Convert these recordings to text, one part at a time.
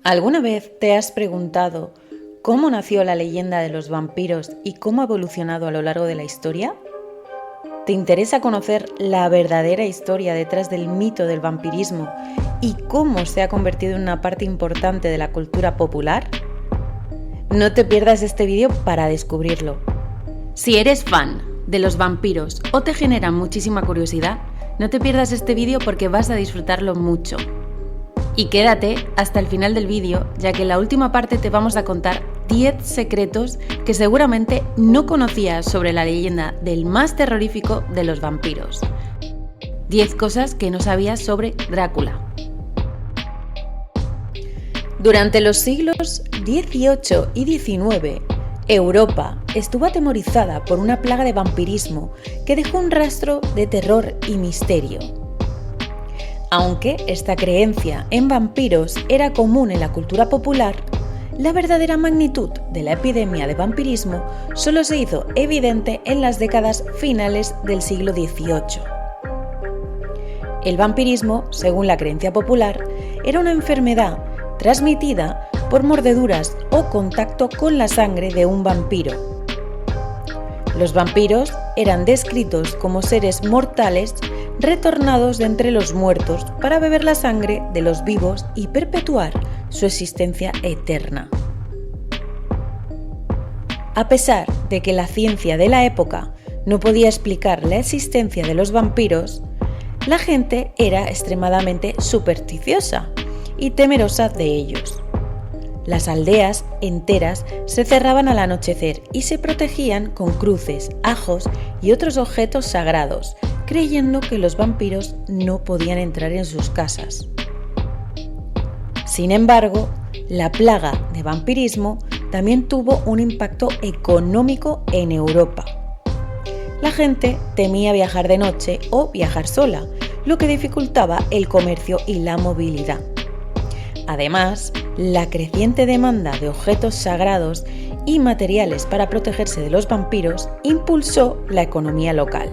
¿Alguna vez te has preguntado cómo nació la leyenda de los vampiros y cómo ha evolucionado a lo largo de la historia? ¿Te interesa conocer la verdadera historia detrás del mito del vampirismo y cómo se ha convertido en una parte importante de la cultura popular? No te pierdas este vídeo para descubrirlo. Si eres fan de los vampiros o te genera muchísima curiosidad, no te pierdas este vídeo porque vas a disfrutarlo mucho. Y quédate hasta el final del vídeo, ya que en la última parte te vamos a contar 10 secretos que seguramente no conocías sobre la leyenda del más terrorífico de los vampiros. 10 cosas que no sabías sobre Drácula. Durante los siglos XVIII y XIX, Europa estuvo atemorizada por una plaga de vampirismo que dejó un rastro de terror y misterio. Aunque esta creencia en vampiros era común en la cultura popular, la verdadera magnitud de la epidemia de vampirismo solo se hizo evidente en las décadas finales del siglo XVIII. El vampirismo, según la creencia popular, era una enfermedad transmitida por mordeduras o contacto con la sangre de un vampiro. Los vampiros eran descritos como seres mortales retornados de entre los muertos para beber la sangre de los vivos y perpetuar su existencia eterna. A pesar de que la ciencia de la época no podía explicar la existencia de los vampiros, la gente era extremadamente supersticiosa y temerosa de ellos. Las aldeas enteras se cerraban al anochecer y se protegían con cruces, ajos y otros objetos sagrados, creyendo que los vampiros no podían entrar en sus casas. Sin embargo, la plaga de vampirismo también tuvo un impacto económico en Europa. La gente temía viajar de noche o viajar sola, lo que dificultaba el comercio y la movilidad. Además, la creciente demanda de objetos sagrados y materiales para protegerse de los vampiros impulsó la economía local.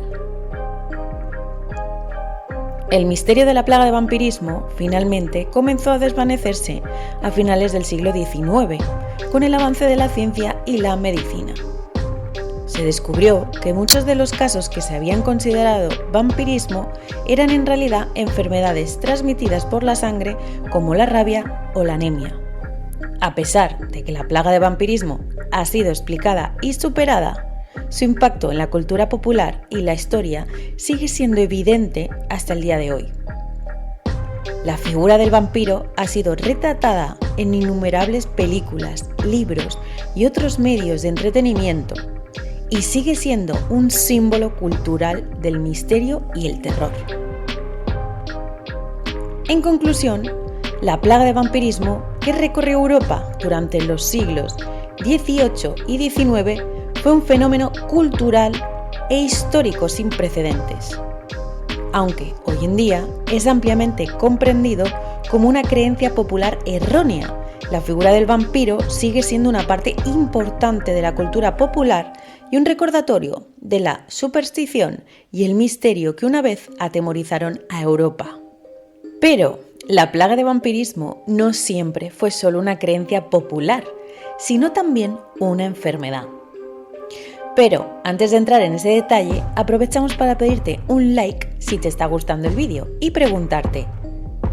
El misterio de la plaga de vampirismo finalmente comenzó a desvanecerse a finales del siglo XIX, con el avance de la ciencia y la medicina. Se descubrió que muchos de los casos que se habían considerado vampirismo eran en realidad enfermedades transmitidas por la sangre como la rabia o la anemia. A pesar de que la plaga de vampirismo ha sido explicada y superada, su impacto en la cultura popular y la historia sigue siendo evidente hasta el día de hoy. La figura del vampiro ha sido retratada en innumerables películas, libros y otros medios de entretenimiento, y sigue siendo un símbolo cultural del misterio y el terror. En conclusión, la plaga de vampirismo que recorrió Europa durante los siglos XVIII y XIX fue un fenómeno cultural e histórico sin precedentes, aunque hoy en día es ampliamente comprendido como una creencia popular errónea. La figura del vampiro sigue siendo una parte importante de la cultura popular y un recordatorio de la superstición y el misterio que una vez atemorizaron a Europa. Pero la plaga de vampirismo no siempre fue solo una creencia popular, sino también una enfermedad. Pero antes de entrar en ese detalle, aprovechamos para pedirte un like si te está gustando el vídeo y preguntarte: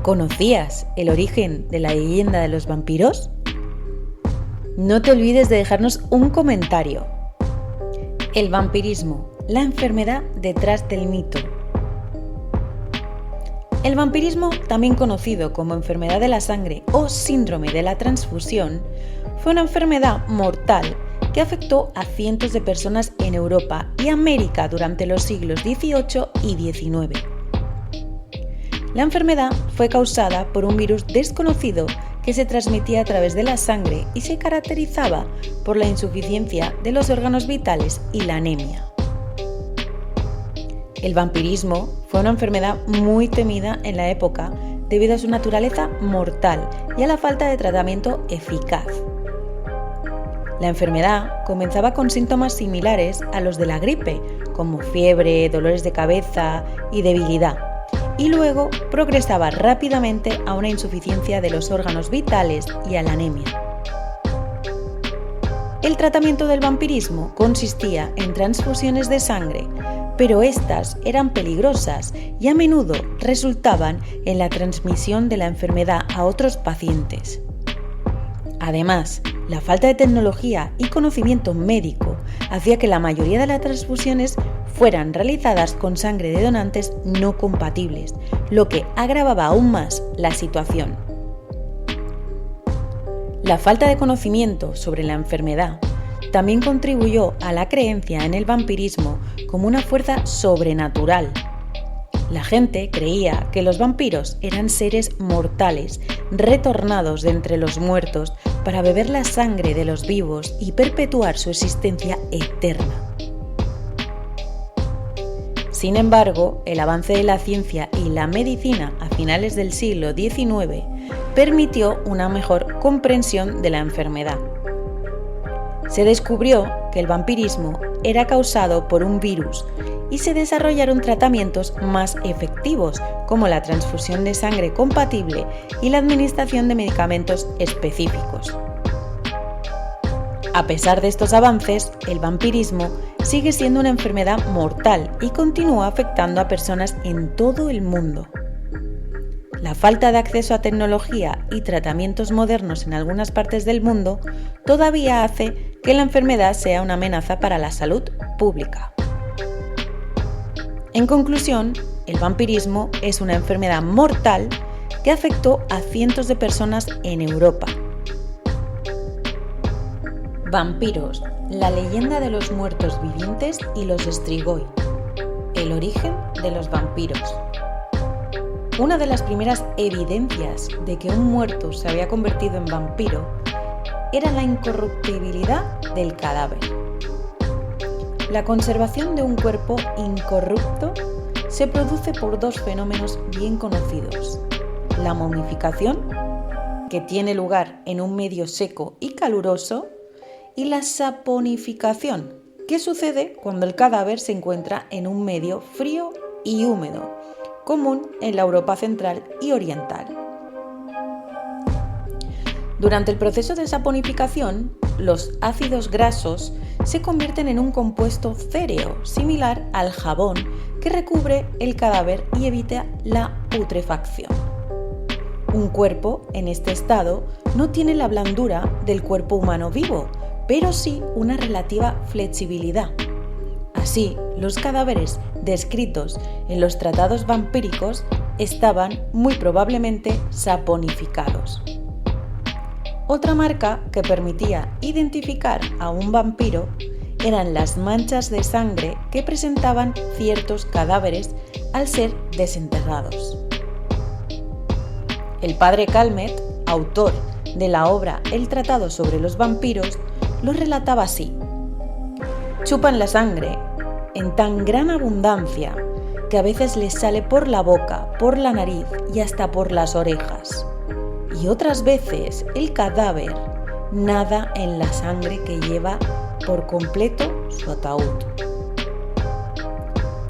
¿conocías el origen de la leyenda de los vampiros? No te olvides de dejarnos un comentario. El vampirismo, la enfermedad detrás del mito. El vampirismo, también conocido como enfermedad de la sangre o síndrome de la transfusión, fue una enfermedad mortal que afectó a cientos de personas en Europa y América durante los siglos XVIII y XIX. La enfermedad fue causada por un virus desconocido que se transmitía a través de la sangre y se caracterizaba por la insuficiencia de los órganos vitales y la anemia. El vampirismo fue una enfermedad muy temida en la época debido a su naturaleza mortal y a la falta de tratamiento eficaz. La enfermedad comenzaba con síntomas similares a los de la gripe, como fiebre, dolores de cabeza y debilidad, y luego progresaba rápidamente a una insuficiencia de los órganos vitales y a la anemia. El tratamiento del vampirismo consistía en transfusiones de sangre, pero estas eran peligrosas y a menudo resultaban en la transmisión de la enfermedad a otros pacientes. Además, la falta de tecnología y conocimiento médico hacía que la mayoría de las transfusiones fueran realizadas con sangre de donantes no compatibles, lo que agravaba aún más la situación. La falta de conocimiento sobre la enfermedad también contribuyó a la creencia en el vampirismo como una fuerza sobrenatural. La gente creía que los vampiros eran seres mortales, retornados de entre los muertos para beber la sangre de los vivos y perpetuar su existencia eterna. Sin embargo, el avance de la ciencia y la medicina a finales del siglo XIX permitió una mejor comprensión de la enfermedad. Se descubrió que el vampirismo era causado por un virus y se desarrollaron tratamientos más efectivos, como la transfusión de sangre compatible y la administración de medicamentos específicos. A pesar de estos avances, el vampirismo sigue siendo una enfermedad mortal y continúa afectando a personas en todo el mundo. La falta de acceso a tecnología y tratamientos modernos en algunas partes del mundo todavía hace que la enfermedad sea una amenaza para la salud pública. En conclusión, el vampirismo es una enfermedad mortal que afectó a cientos de personas en Europa. Vampiros, la leyenda de los muertos vivientes y los Strigoi. El origen de los vampiros. Una de las primeras evidencias de que un muerto se había convertido en vampiro era la incorruptibilidad del cadáver. La conservación de un cuerpo incorrupto se produce por dos fenómenos bien conocidos: la momificación, que tiene lugar en un medio seco y caluroso, y la saponificación, que sucede cuando el cadáver se encuentra en un medio frío y húmedo, común en la Europa central y oriental. Durante el proceso de saponificación, los ácidos grasos se convierten en un compuesto céreo similar al jabón que recubre el cadáver y evita la putrefacción. Un cuerpo en este estado no tiene la blandura del cuerpo humano vivo, pero sí una relativa flexibilidad. Así, los cadáveres descritos en los tratados vampíricos estaban muy probablemente saponificados. Otra marca que permitía identificar a un vampiro eran las manchas de sangre que presentaban ciertos cadáveres al ser desenterrados. El padre Calmet, autor de la obra El Tratado sobre los vampiros, lo relataba así: chupan la sangre en tan gran abundancia que a veces les sale por la boca, por la nariz y hasta por las orejas. Y otras veces el cadáver nada en la sangre que lleva por completo su ataúd.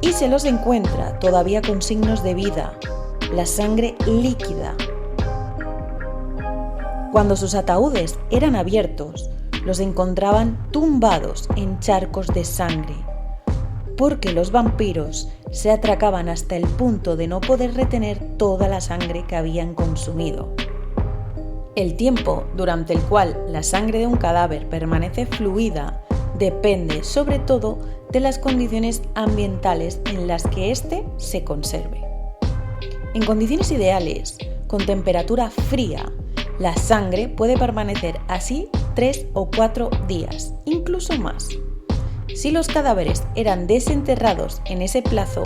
Y se los encuentra todavía con signos de vida, la sangre líquida. Cuando sus ataúdes eran abiertos, los encontraban tumbados en charcos de sangre, porque los vampiros se atracaban hasta el punto de no poder retener toda la sangre que habían consumido. El tiempo durante el cual la sangre de un cadáver permanece fluida depende sobre todo de las condiciones ambientales en las que éste se conserve. En condiciones ideales, con temperatura fría, la sangre puede permanecer así 3 o 4 días, incluso más. Si los cadáveres eran desenterrados en ese plazo,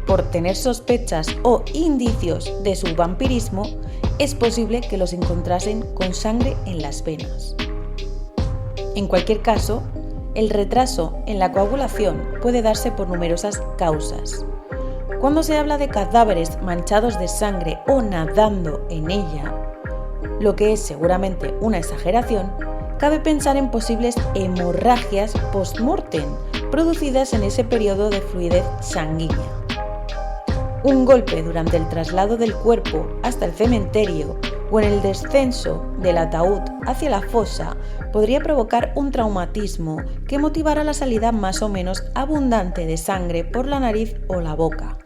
por tener sospechas o indicios de su vampirismo, es posible que los encontrasen con sangre en las venas. En cualquier caso, el retraso en la coagulación puede darse por numerosas causas. Cuando se habla de cadáveres manchados de sangre o nadando en ella, lo que es seguramente una exageración, cabe pensar en posibles hemorragias post-mortem producidas en ese periodo de fluidez sanguínea. Un golpe durante el traslado del cuerpo hasta el cementerio o en el descenso del ataúd hacia la fosa podría provocar un traumatismo que motivara la salida más o menos abundante de sangre por la nariz o la boca.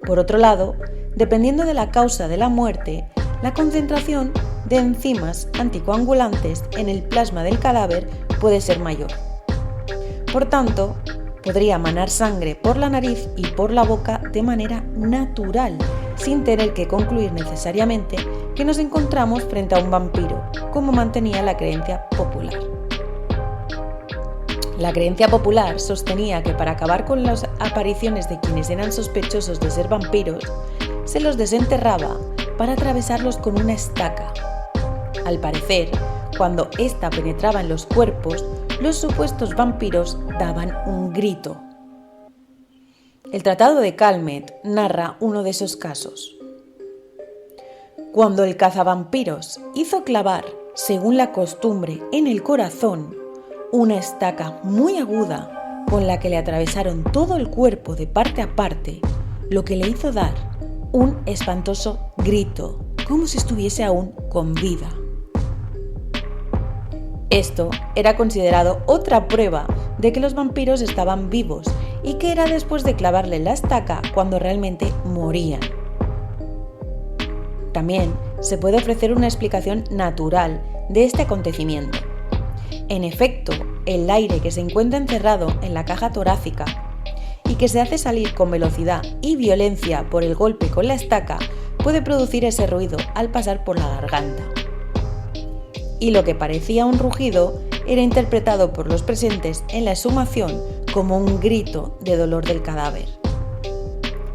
Por otro lado, dependiendo de la causa de la muerte, la concentración de enzimas anticoagulantes en el plasma del cadáver puede ser mayor. Por tanto, podría manar sangre por la nariz y por la boca de manera natural, sin tener que concluir necesariamente que nos encontramos frente a un vampiro, como mantenía la creencia popular. La creencia popular sostenía que para acabar con las apariciones de quienes eran sospechosos de ser vampiros, se los desenterraba para atravesarlos con una estaca. Al parecer, cuando ésta penetraba en los cuerpos, los supuestos vampiros daban un grito. El Tratado de Calmet narra uno de esos casos. Cuando el cazavampiros hizo clavar, según la costumbre, en el corazón, una estaca muy aguda con la que le atravesaron todo el cuerpo de parte a parte, lo que le hizo dar un espantoso grito, como si estuviese aún con vida. Esto era considerado otra prueba de que los vampiros estaban vivos y que era después de clavarle la estaca cuando realmente morían. También se puede ofrecer una explicación natural de este acontecimiento. En efecto, el aire que se encuentra encerrado en la caja torácica y que se hace salir con velocidad y violencia por el golpe con la estaca puede producir ese ruido al pasar por la garganta. Y lo que parecía un rugido era interpretado por los presentes en la exhumación como un grito de dolor del cadáver.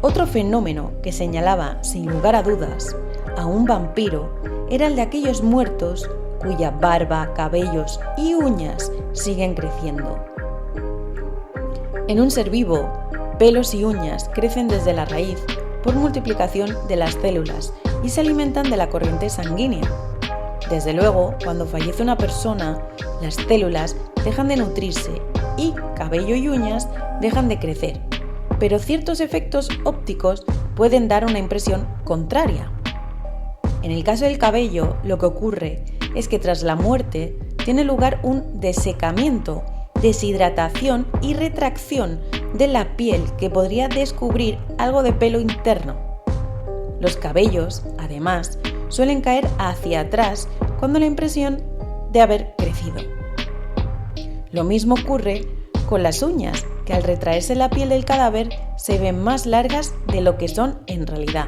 Otro fenómeno que señalaba, sin lugar a dudas, a un vampiro era el de aquellos muertos cuya barba, cabellos y uñas siguen creciendo. En un ser vivo, pelos y uñas crecen desde la raíz por multiplicación de las células y se alimentan de la corriente sanguínea. Desde luego, cuando fallece una persona, las células dejan de nutrirse y cabello y uñas dejan de crecer, pero ciertos efectos ópticos pueden dar una impresión contraria. En el caso del cabello, lo que ocurre es que tras la muerte tiene lugar un desecamiento, deshidratación y retracción de la piel que podría descubrir algo de pelo interno. Los cabellos, además, suelen caer hacia atrás cuando la impresión de haber crecido. Lo mismo ocurre con las uñas, que al retraerse la piel del cadáver se ven más largas de lo que son en realidad.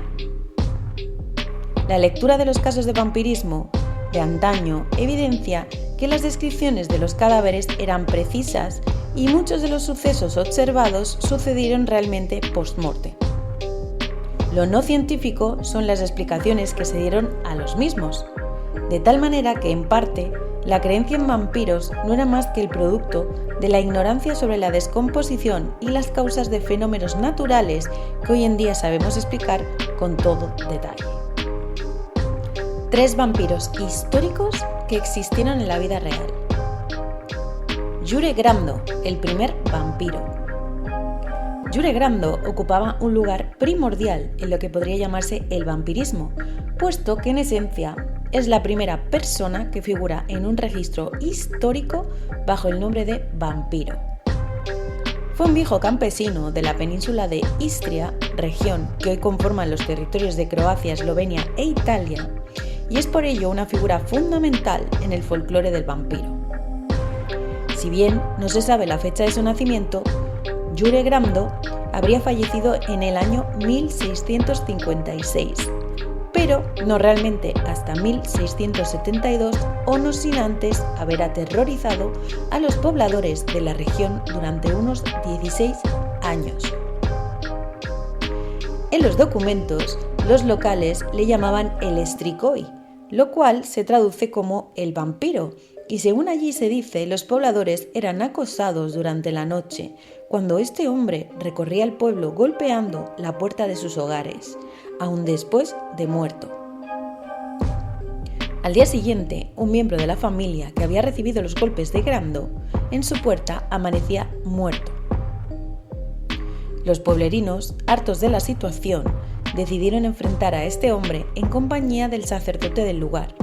La lectura de los casos de vampirismo de antaño evidencia que las descripciones de los cadáveres eran precisas y muchos de los sucesos observados sucedieron realmente post-morte. Lo no científico son las explicaciones que se dieron a los mismos, de tal manera que, en parte, la creencia en vampiros no era más que el producto de la ignorancia sobre la descomposición y las causas de fenómenos naturales que hoy en día sabemos explicar con todo detalle. 3 vampiros históricos que existieron en la vida real. Jure Grando, el primer vampiro. Jure Grando ocupaba un lugar primordial en lo que podría llamarse el vampirismo, puesto que en esencia es la primera persona que figura en un registro histórico bajo el nombre de vampiro. Fue un viejo campesino de la península de Istria, región que hoy conforman los territorios de Croacia, Eslovenia e Italia, y es por ello una figura fundamental en el folclore del vampiro. Si bien no se sabe la fecha de su nacimiento, Jure Grando habría fallecido en el año 1656, pero no realmente hasta 1672 o no sin antes haber aterrorizado a los pobladores de la región durante unos 16 años. En los documentos, los locales le llamaban el Strigoi, lo cual se traduce como el vampiro, y según allí se dice, los pobladores eran acosados durante la noche, cuando este hombre recorría el pueblo golpeando la puerta de sus hogares, aún después de muerto. Al día siguiente, un miembro de la familia que había recibido los golpes de Grando en su puerta amanecía muerto. Los pueblerinos, hartos de la situación, decidieron enfrentar a este hombre en compañía del sacerdote del lugar.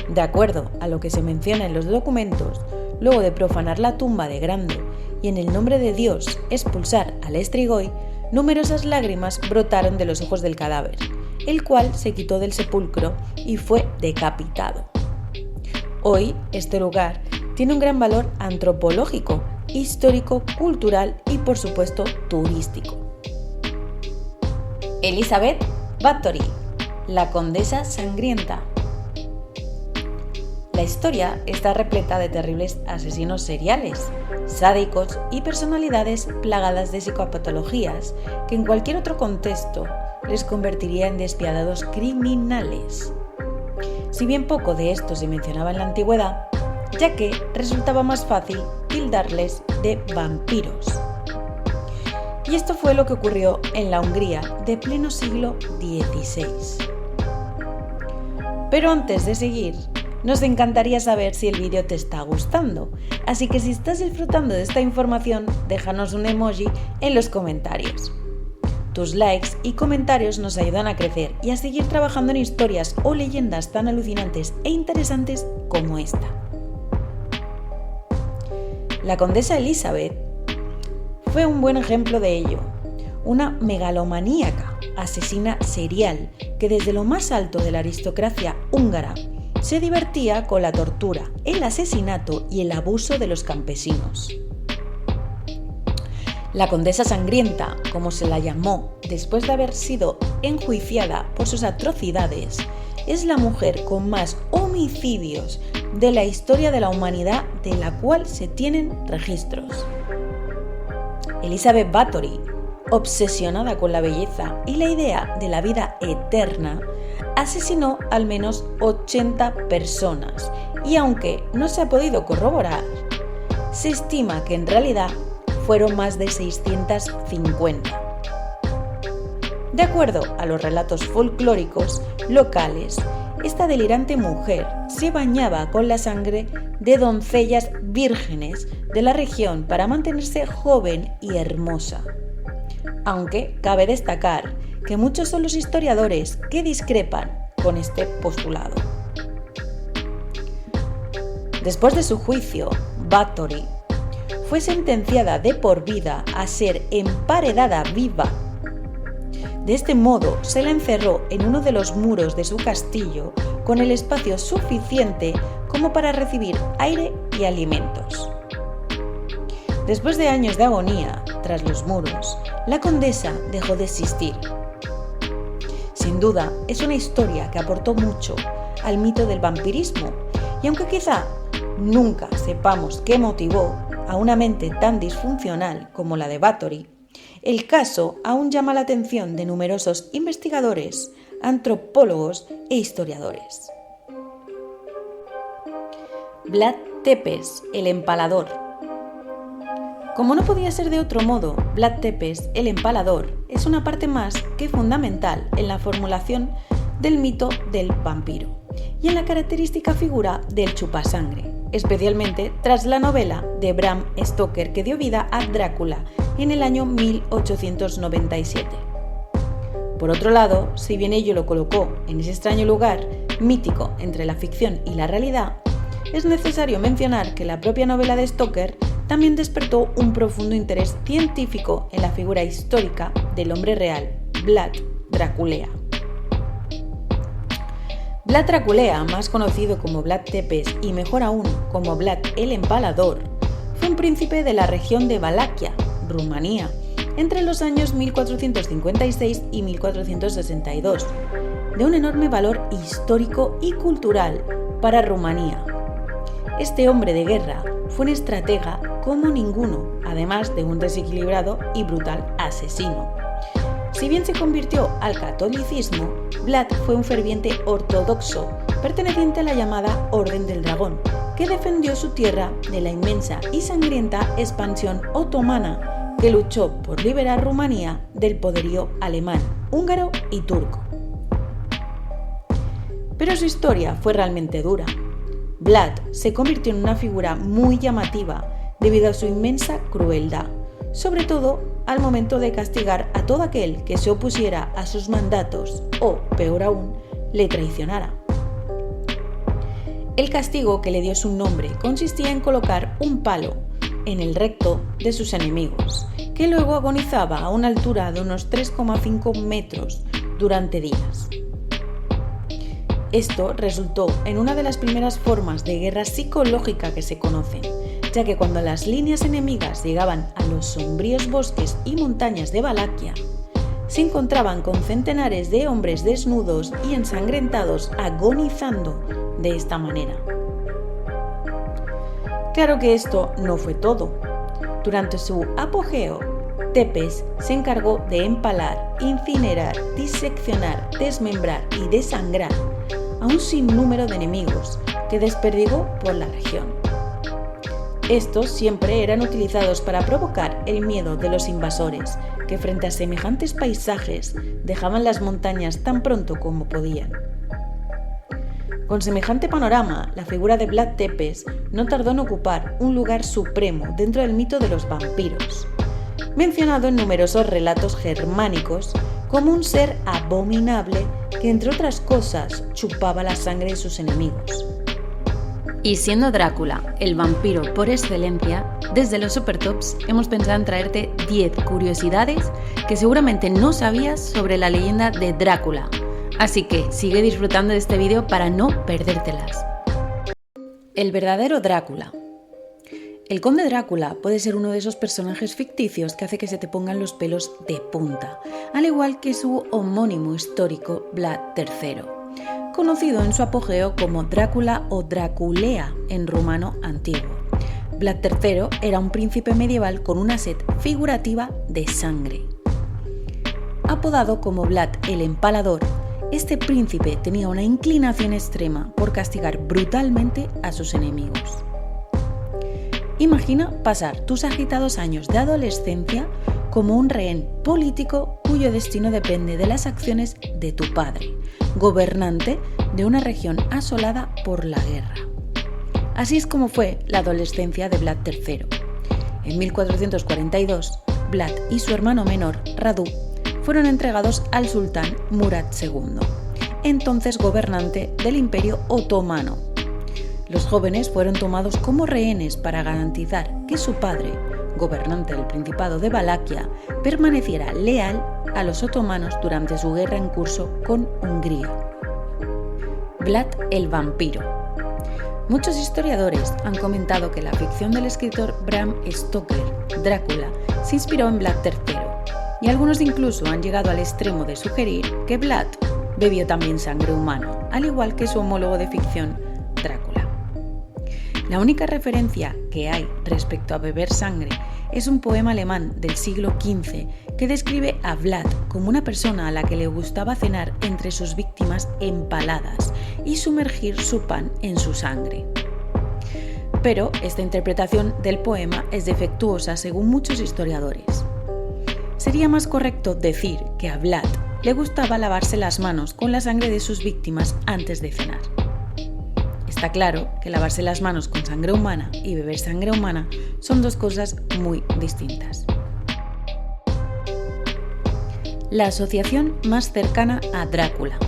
De acuerdo a lo que se menciona en los documentos, luego de profanar la tumba de Grando y en el nombre de Dios expulsar al Estrigoi, numerosas lágrimas brotaron de los ojos del cadáver, el cual se quitó del sepulcro y fue decapitado. Hoy, este lugar tiene un gran valor antropológico, histórico, cultural y, por supuesto, turístico. Elizabeth Bathory, la condesa sangrienta. La historia está repleta de terribles asesinos seriales, sádicos y personalidades plagadas de psicopatologías que en cualquier otro contexto les convertiría en despiadados criminales. Si bien poco de esto se mencionaba en la antigüedad, ya que resultaba más fácil tildarles de vampiros. Y esto fue lo que ocurrió en la Hungría de pleno siglo XVI. Pero antes de seguir, nos encantaría saber si el vídeo te está gustando, así que si estás disfrutando de esta información, déjanos un emoji en los comentarios. Tus likes y comentarios nos ayudan a crecer y a seguir trabajando en historias o leyendas tan alucinantes e interesantes como esta. La condesa Elizabeth fue un buen ejemplo de ello, una megalomaníaca asesina serial que desde lo más alto de la aristocracia húngara se divertía con la tortura, el asesinato y el abuso de los campesinos. La condesa sangrienta, como se la llamó después de haber sido enjuiciada por sus atrocidades, es la mujer con más homicidios de la historia de la humanidad de la cual se tienen registros. Elizabeth Bathory, obsesionada con la belleza y la idea de la vida eterna, asesinó al menos 80 personas y aunque no se ha podido corroborar, se estima que en realidad fueron más de 650. De acuerdo a los relatos folclóricos locales, esta delirante mujer se bañaba con la sangre de doncellas vírgenes de la región para mantenerse joven y hermosa. Aunque cabe destacar que muchos son los historiadores que discrepan con este postulado. Después de su juicio, Bathory fue sentenciada de por vida a ser emparedada viva. De este modo, se la encerró en uno de los muros de su castillo con el espacio suficiente como para recibir aire y alimentos. Después de años de agonía tras los muros, la condesa dejó de existir. Sin duda, es una historia que aportó mucho al mito del vampirismo y aunque quizá nunca sepamos qué motivó a una mente tan disfuncional como la de Bathory, el caso aún llama la atención de numerosos investigadores, antropólogos e historiadores. Vlad Tepes, el empalador. Como no podía ser de otro modo, Vlad Tepes, el empalador, es una parte más que fundamental en la formulación del mito del vampiro y en la característica figura del chupasangre, especialmente tras la novela de Bram Stoker que dio vida a Drácula en el año 1897. Por otro lado, si bien ello lo colocó en ese extraño lugar mítico entre la ficción y la realidad, es necesario mencionar que la propia novela de Stoker también despertó un profundo interés científico en la figura histórica del hombre real, Vlad Draculea. Vlad Draculea, más conocido como Vlad Tepes y mejor aún como Vlad el Empalador, fue un príncipe de la región de Valaquia, Rumanía, entre los años 1456 y 1462, de un enorme valor histórico y cultural para Rumanía. Este hombre de guerra fue un estratega como ninguno, además de un desequilibrado y brutal asesino. Si bien se convirtió al catolicismo, Vlad fue un ferviente ortodoxo, perteneciente a la llamada Orden del Dragón, que defendió su tierra de la inmensa y sangrienta expansión otomana que luchó por liberar Rumanía del poderío alemán, húngaro y turco. Pero su historia fue realmente dura. Vlad se convirtió en una figura muy llamativa debido a su inmensa crueldad, sobre todo al momento de castigar a todo aquel que se opusiera a sus mandatos o, peor aún, le traicionara. El castigo que le dio su nombre consistía en colocar un palo en el recto de sus enemigos, que luego agonizaba a una altura de unos 3,5 metros durante días. Esto resultó en una de las primeras formas de guerra psicológica que se conocen, ya que cuando las líneas enemigas llegaban a los sombríos bosques y montañas de Valaquia, se encontraban con centenares de hombres desnudos y ensangrentados agonizando de esta manera. Claro que esto no fue todo. Durante su apogeo, Tepes se encargó de empalar, incinerar, diseccionar, desmembrar y desangrar a un sinnúmero de enemigos que desperdigó por la región. Estos siempre eran utilizados para provocar el miedo de los invasores, que frente a semejantes paisajes dejaban las montañas tan pronto como podían. Con semejante panorama, la figura de Vlad Tepes no tardó en ocupar un lugar supremo dentro del mito de los vampiros, mencionado en numerosos relatos germánicos como un ser abominable que, entre otras cosas, chupaba la sangre de sus enemigos. Y siendo Drácula el vampiro por excelencia, desde los Supertops hemos pensado en traerte 10 curiosidades que seguramente no sabías sobre la leyenda de Drácula. Así que sigue disfrutando de este vídeo para no perdértelas. El verdadero Drácula. El conde Drácula puede ser uno de esos personajes ficticios que hace que se te pongan los pelos de punta, al igual que su homónimo histórico Vlad III, conocido en su apogeo como Drácula o Draculea en rumano antiguo. Vlad III era un príncipe medieval con una sed figurativa de sangre. Apodado como Vlad el Empalador, este príncipe tenía una inclinación extrema por castigar brutalmente a sus enemigos. Imagina pasar tus agitados años de adolescencia como un rehén político cuyo destino depende de las acciones de tu padre, gobernante de una región asolada por la guerra. Así es como fue la adolescencia de Vlad III. En 1442, Vlad y su hermano menor, Radu, fueron entregados al sultán Murad II, entonces gobernante del Imperio Otomano. Los jóvenes fueron tomados como rehenes para garantizar que su padre, gobernante del Principado de Valaquia, permaneciera leal a los otomanos durante su guerra en curso con Hungría. Vlad el vampiro. Muchos historiadores han comentado que la ficción del escritor Bram Stoker, Drácula, se inspiró en Vlad III, y algunos incluso han llegado al extremo de sugerir que Vlad bebió también sangre humana, al igual que su homólogo de ficción, Drácula. La única referencia que hay respecto a beber sangre es un poema alemán del siglo XV que describe a Vlad como una persona a la que le gustaba cenar entre sus víctimas empaladas y sumergir su pan en su sangre. Pero esta interpretación del poema es defectuosa según muchos historiadores. Sería más correcto decir que a Vlad le gustaba lavarse las manos con la sangre de sus víctimas antes de cenar. Está claro que lavarse las manos con sangre humana y beber sangre humana son dos cosas muy distintas. La asociación más cercana a Drácula.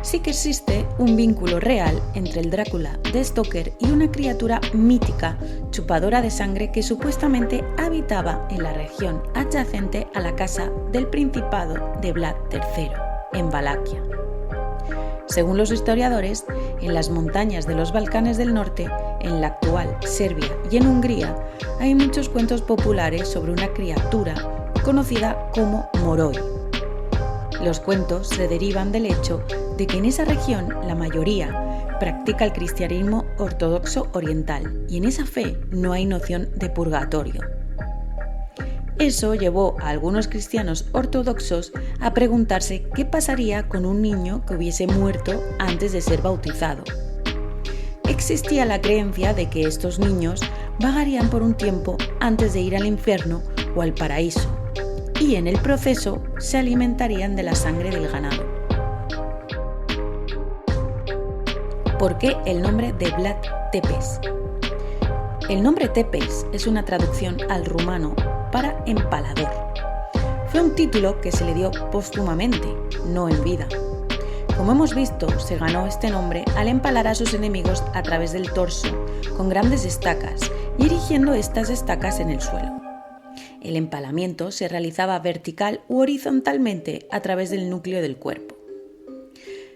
Sí que existe un vínculo real entre el Drácula de Stoker y una criatura mítica chupadora de sangre que supuestamente habitaba en la región adyacente a la casa del Principado de Vlad III, en Valaquia. Según los historiadores, en las montañas de los Balcanes del Norte, en la actual Serbia y en Hungría, hay muchos cuentos populares sobre una criatura conocida como Moroi. Los cuentos se derivan del hecho de que en esa región la mayoría practica el cristianismo ortodoxo oriental y en esa fe no hay noción de purgatorio. Eso llevó a algunos cristianos ortodoxos a preguntarse qué pasaría con un niño que hubiese muerto antes de ser bautizado. Existía la creencia de que estos niños vagarían por un tiempo antes de ir al infierno o al paraíso, y en el proceso se alimentarían de la sangre del ganado. ¿Por qué el nombre de Vlad Tepes? El nombre Tepes es una traducción al rumano para empalador. Fue un título que se le dio póstumamente, no en vida. Como hemos visto, se ganó este nombre al empalar a sus enemigos a través del torso, con grandes estacas, y erigiendo estas estacas en el suelo. El empalamiento se realizaba vertical u horizontalmente a través del núcleo del cuerpo.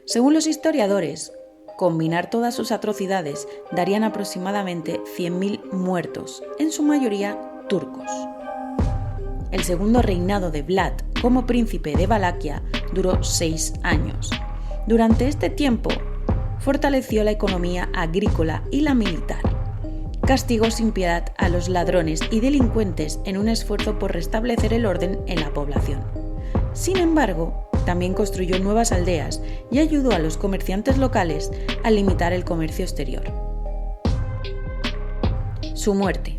Según los historiadores, combinar todas sus atrocidades darían aproximadamente 100.000 muertos, en su mayoría turcos. El segundo reinado de Vlad como príncipe de Valaquia duró 6 años. Durante este tiempo, fortaleció la economía agrícola y la militar. Castigó sin piedad a los ladrones y delincuentes en un esfuerzo por restablecer el orden en la población. Sin embargo, también construyó nuevas aldeas y ayudó a los comerciantes locales a limitar el comercio exterior. Su muerte.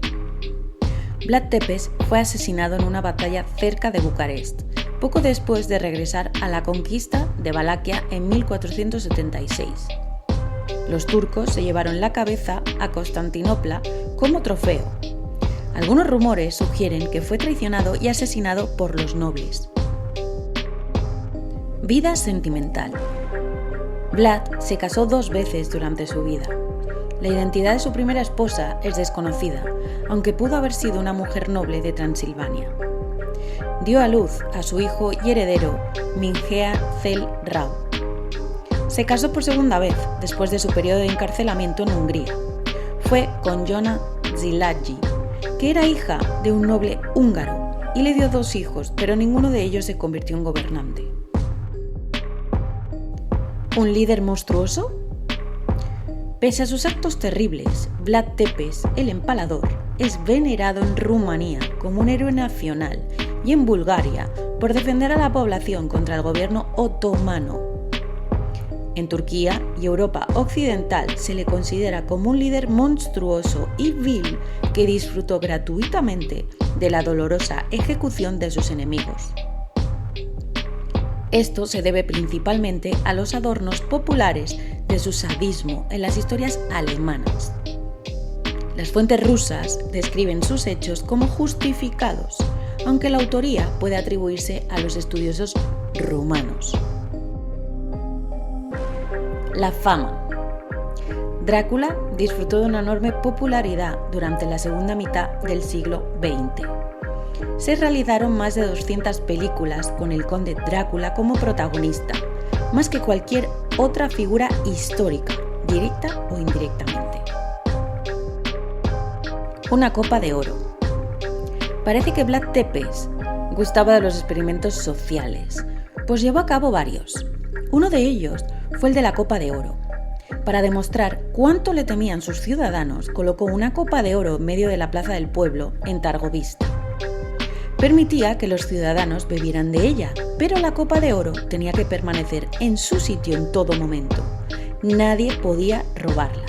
Vlad Tepes fue asesinado en una batalla cerca de Bucarest, poco después de regresar a la conquista de Valaquia en 1476. Los turcos se llevaron la cabeza a Constantinopla como trofeo. Algunos rumores sugieren que fue traicionado y asesinado por los nobles. Vida sentimental. Vlad se casó 2 veces durante su vida. La identidad de su primera esposa es desconocida, aunque pudo haber sido una mujer noble de Transilvania. Dio a luz a su hijo y heredero, Mingea Cel Rau. Se casó por segunda vez, después de su periodo de encarcelamiento en Hungría. Fue con Jona Szilágyi, que era hija de un noble húngaro, y le dio 2 hijos, pero ninguno de ellos se convirtió en gobernante. ¿Un líder monstruoso? Pese a sus actos terribles, Vlad Tepes, el empalador, es venerado en Rumanía como un héroe nacional y en Bulgaria por defender a la población contra el gobierno otomano. En Turquía y Europa occidental se le considera como un líder monstruoso y vil que disfrutó gratuitamente de la dolorosa ejecución de sus enemigos. Esto se debe principalmente a los adornos populares de su sadismo en las historias alemanas. Las fuentes rusas describen sus hechos como justificados, aunque la autoría puede atribuirse a los estudiosos rumanos. La fama. Drácula disfrutó de una enorme popularidad durante la segunda mitad del siglo XX. Se realizaron más de 200 películas con el conde Drácula como protagonista, más que cualquier otra figura histórica, directa o indirectamente. Una copa de oro. Parece que Vlad Tepes gustaba de los experimentos sociales, pues llevó a cabo varios. Uno de ellos fue el de la copa de oro. Para demostrar cuánto le temían sus ciudadanos, colocó una copa de oro en medio de la plaza del pueblo, en Targovista. Permitía que los ciudadanos bebieran de ella, pero la copa de oro tenía que permanecer en su sitio en todo momento. Nadie podía robarla.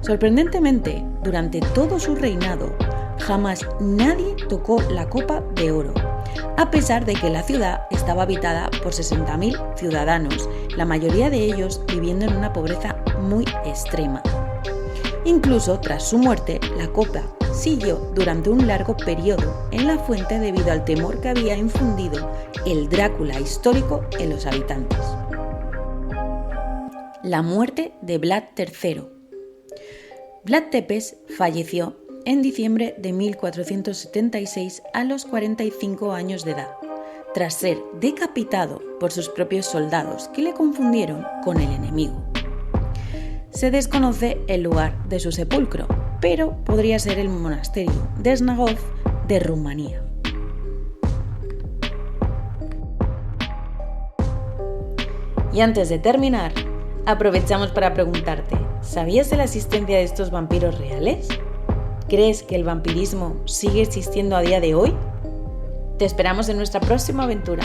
Sorprendentemente, durante todo su reinado, jamás nadie tocó la copa de oro, a pesar de que la ciudad estaba habitada por 60.000 ciudadanos, la mayoría de ellos viviendo en una pobreza muy extrema. Incluso tras su muerte, la copa siguió durante un largo periodo en la fuente debido al temor que había infundido el Drácula histórico en los habitantes. La muerte de Vlad III. Vlad Tepes falleció en diciembre de 1476 a los 45 años de edad, tras ser decapitado por sus propios soldados que le confundieron con el enemigo. Se desconoce el lugar de su sepulcro, pero podría ser el monasterio de Snagov de Rumanía. Y antes de terminar, aprovechamos para preguntarte, ¿sabías de la existencia de estos vampiros reales? ¿Crees que el vampirismo sigue existiendo a día de hoy? Te esperamos en nuestra próxima aventura.